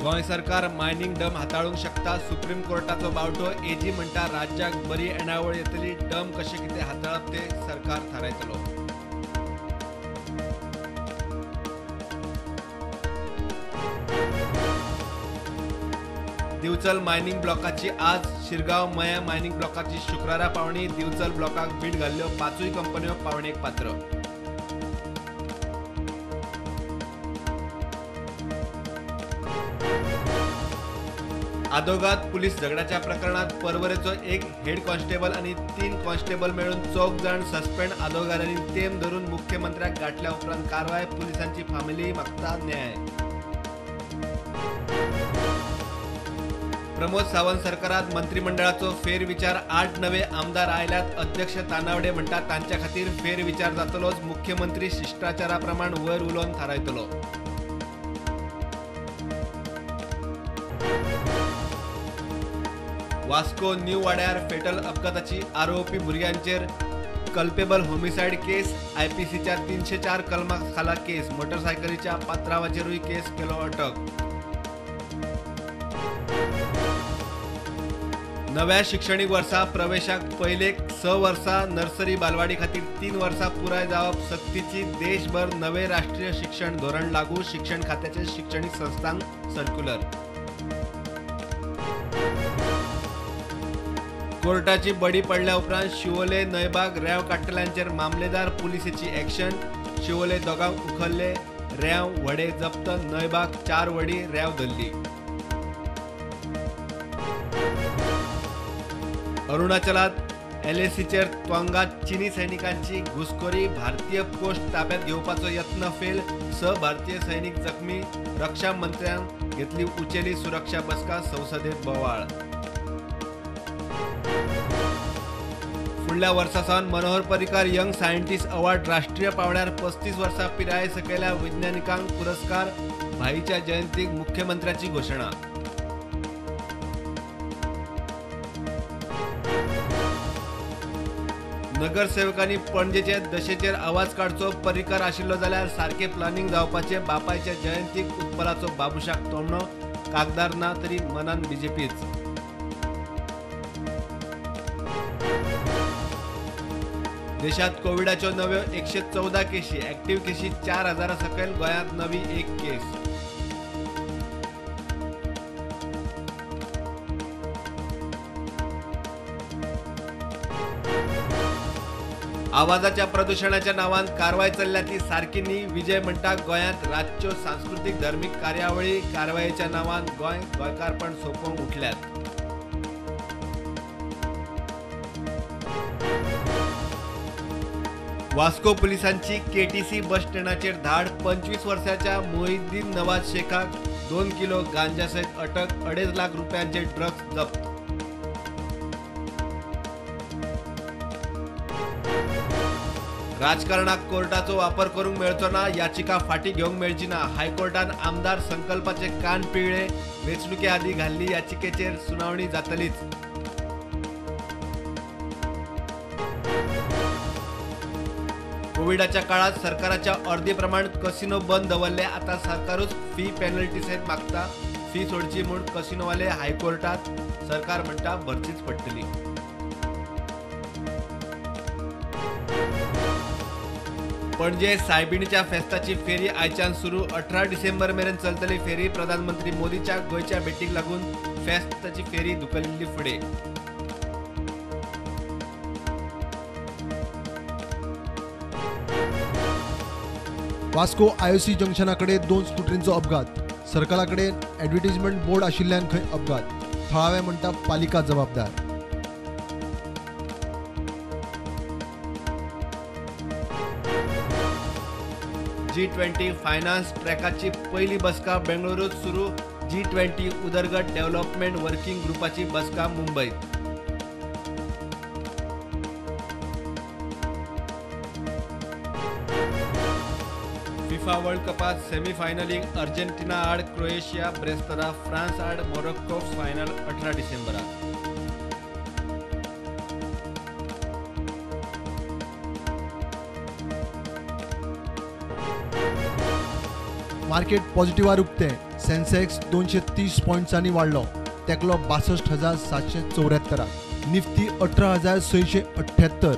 गोंय सरकार मायनिंग डम हाताळूंक शकता. सुप्रीम कोर्टाचो बावटो. एजी म्हणटा राज्याक बरी येणावळ येतली. डम कशे कितें हाताळप ते सरकार थारायतलो. दिवचल मायनिंग ब्लॉकाची आज. शिरगांव मया मायनिंग ब्लॉकाची शुक्रारा पावणी. दिवचल ब्लॉकाक बीड घाल्ल्यो 5 कंपन्यो पावणेक पात्र. आदोगाद पुलीस झगड्याच्या प्रकरणात परवरेचो एक हेड कॉन्स्टेबल आणि 3 कॉन्स्टेबल मेळून 4 जण सस्पेंड. आदोगादांनी तेम धरून मुख्यमंत्र्याक गाठल्या उपरांत कारवाय. पुलिसांची फामिली मागता न्याय. प्रमोद सावंत सरकारात मंत्रिमंडळाचो फेरविचार. 8 नवे आमदार आयल्यात. अध्यक्ष तानावडे म्हणटा तांच्या खातीर फेरविचार जातलोच. मुख्यमंत्री शिष्टाचाराप्रमाण वयर उलोवन थारायतलो. वास्को न्यू वाड्यार फेटल अपघाताची आरोपी भुरग्यांचेर कल्पेबल होमिसाइड केस. आयपीसीच्या 304 कलमा खाला केस. मोटरसायकलीच्या पात्रांवाचेरूय केस केलो अटक. नव्या शिक्षणीक वर्सा प्रवेशाक पयलेक 6 वर्सां नर्सरी बालवाडी खातीर 3 वर्सां पुराय जावप सक्तीची. देशभर नवे राष्ट्रीय शिक्षण धोरण लागू. शिक्षण खात्याचे शिक्षणीक संस्थांक सर्क्युलर. कोर्टाची बडी पडल्या उपरांत शिवोले न्हयभाग रेंव काडटल्यांचेर मामलेदार. पुलिसेची एक्शन. शिवोले दोगांक उखल्ले. रेंव व्हडे जप्त. न्हयभाग 4 व्हडी रेंव धरली. अरुणाचलात एलएसीचेर त्वांगात चीनी सैनिकांची घुसखोरी. भारतीय पोस्ट ताब्यात घेवपाचो यत्न फेल. 6 भारतीय सैनिक जखमी. रक्षा मंत्र्यान घेतली उचेली सुरक्षा बसका. संसदेत बोवाळ. फुडल्या वर्सासावन Manohar Parrikar young scientist award. राष्ट्रीय पावड्यार 35 वर्सां पिराये सकयल्या वैज्ञानिकांक पुरस्कार. भाईच्या जयंतीक मुख्यमंत्र्याची घोषणा. नगरसेवकांनी पणजेचे दशेचेर आवाज काडचो. पर्रीकार आशिल्लो जाल्यार सारखे प्लॅनिंग जावपाचे. बापायच्या जयंतीक उत्पलाचो बाबुशाक तोमणो. कागदार ना तरी मनान बीजेपीच. देशात कोविडाच्यो नव्यो 114 केशी. ॲक्टिव्ह केशी 4000 सकयल. गोंयांत नवी 1 केस. आवाजाच्या प्रदूषणाच्या नावान कारवाय चल्ल्या ती सारकी न्ही. विजय म्हणटा गोंयांत रातच्यो सांस्कृतीक धर्मीक कार्यावळी. कारवायेच्या नावान गोंयकारपण सोंपोवंक उठल्यात. वास्को पुलिसांची केटीसी बस स्टँडाचेर धाड. 25 वर्साच्या मोहिद्दीन नवाज शेखाक 2 किलो गांजा सयत अटक. 2.5 लाख रुपयांचे ड्रग्ज जप्त. राजकारणाक कोर्टाचो वापर करूंक मेळचो ना. याचिका फाटी घेवंक मेळची ना. हायकोर्टान आमदार संकल्पाचे कान पिळ्ळे. वेंचणुके आदीं घाल्ली याचिकेचेर सुनावणी जातलीच. कोविडाच्या काळात सरकाराच्या अर्दे प्रमाण कसिनो बंद दवरले. आता सरकारूच फी पेनल्टी सयत मागता. फी सोडची म्हूण कसिनोवाले हायकोर्टात. सरकार म्हणटा भरचीच पडटली. पणजे सायबिणीच्या फेस्ताची फेरी आयच्यान सुरू. 18 डिसेंबर मेरेन चलतली फेरी. प्रधानमंत्री मोदीच्या गोंयच्या भेटीक लागून फेस्ताची फेरी धुकलिल्ली फुडें. वास्को आयओसी जंक्शनाकडे 2 स्कूटरींचो अपघात. सर्कलाकडे ॲडव्हर्टिजमेंट बोर्ड आशिल्ल्यान खंय अपघात. थळावे म्हणटा पालिका जबाबदार. G20 फायनान्स ट्रॅकाची पहिली बसका बेंगळुरूत सुरू. G20 उदरगत डेव्हलपमेंट वर्किंग ग्रुपाची बसका मुंबईत. फिफा वर्ल्ड कपात सेमी फायनलीक अर्जेंटिना आड क्रोएशिया. ब्रेस्तारा फ्रांस आड मोरक्को. फायनल 18 डिसेंबराक. मार्केट पॉझिटिव्हार उक्तें. सेन्सेक्स 230 पॉयंट्सांनी वाडलो, तेकलो 62,774. निफ्टी 18,678.